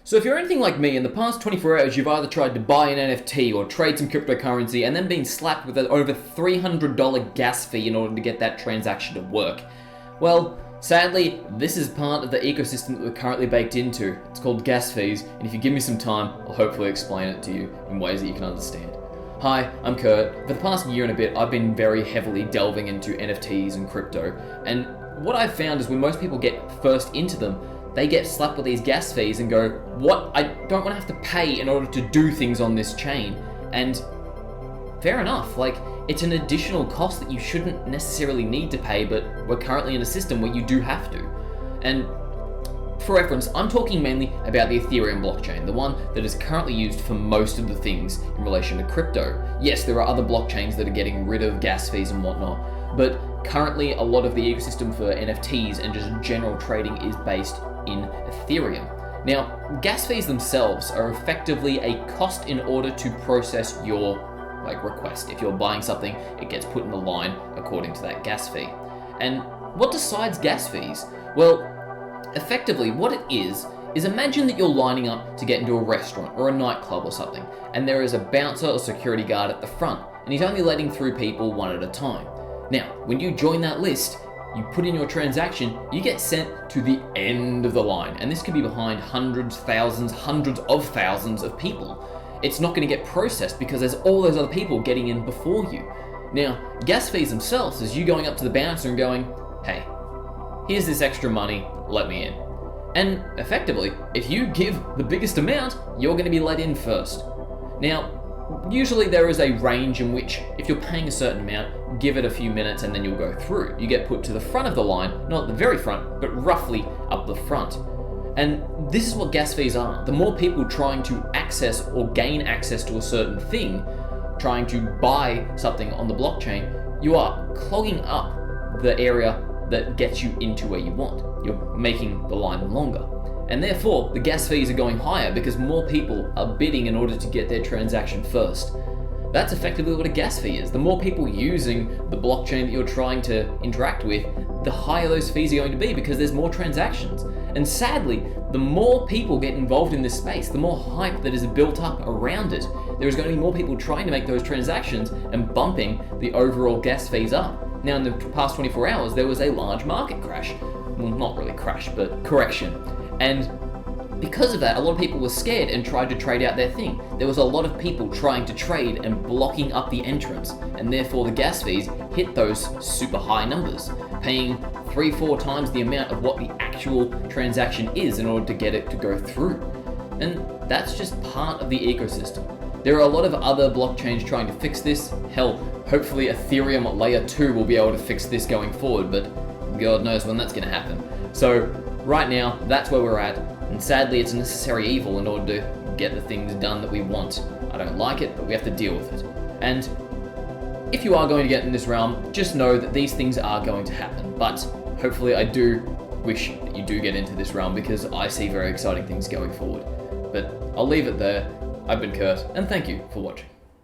So if you're anything like me, in the past 24 hours you've either tried to buy an NFT or trade some cryptocurrency and then been slapped with an over $300 gas fee in order to get that transaction to work. Well, sadly, this is part of the ecosystem that we're currently baked into. It's called gas fees, and if you give me some time, I'll hopefully explain it to you in ways that you can understand. Hi, I'm Kurt. For the past year and a bit, I've been very heavily delving into NFTs and crypto, and what I've found is when most people get first into them, they get slapped with these gas fees and go, what? I don't want to have to pay in order to do things on this chain. And fair enough, it's an additional cost that you shouldn't necessarily need to pay, but we're currently in a system where you do have to. And for reference, I'm talking mainly about the Ethereum blockchain, the one that is currently used for most of the things in relation to crypto. Yes, there are other blockchains that are getting rid of gas fees and whatnot, but currently a lot of the ecosystem for NFTs and just general trading is based in Ethereum. Now, gas fees themselves are effectively a cost in order to process your request. If you're buying something, it gets put in the line according to that gas fee. And what decides gas fees? Well, effectively what it is imagine that you're lining up to get into a restaurant or a nightclub or something, and there is a bouncer or security guard at the front, and he's only letting through people one at a time. Now, when you join that list, you put in your transaction, you get sent to the end of the line, and this could be behind hundreds of thousands of people. It's not going to get processed because there's all those other people getting in before you. Now, gas fees themselves is you going up to the bouncer and going, hey, here's this extra money, let me in. And effectively, if you give the biggest amount, you're going to be let in first. Now, usually there is a range in which if you're paying a certain amount, give it a few minutes and then you'll go through. You get put to the front of the line, not at the very front, but roughly up the front. And this is what gas fees are. The more people trying to access or gain access to a certain thing, trying to buy something on the blockchain, you are clogging up the area that gets you into where you want. You're making the line longer. And therefore, the gas fees are going higher because more people are bidding in order to get their transaction first. That's effectively what a gas fee is. The more people using the blockchain that you're trying to interact with, the higher those fees are going to be because there's more transactions. And sadly, the more people get involved in this space, the more hype that is built up around it, there is going to be more people trying to make those transactions and bumping the overall gas fees up. Now, in the past 24 hours, there was a large market crash. Well, not really crash, but correction. And because of that, a lot of people were scared and tried to trade out their thing. There was a lot of people trying to trade and blocking up the entrance, and therefore the gas fees hit those super high numbers, paying 3-4 times the amount of what the actual transaction is in order to get it to go through. And that's just part of the ecosystem. There are a lot of other blockchains trying to fix this. Hell, hopefully Ethereum Layer 2 will be able to fix this going forward, but God knows when that's going to happen. So right now, that's where we're at. And sadly, it's a necessary evil in order to get the things done that we want. I don't like it, but we have to deal with it. And if you are going to get in this realm, just know that these things are going to happen. But hopefully I do wish that you do get into this realm because I see very exciting things going forward. But I'll leave it there. I've been Kurt, and thank you for watching.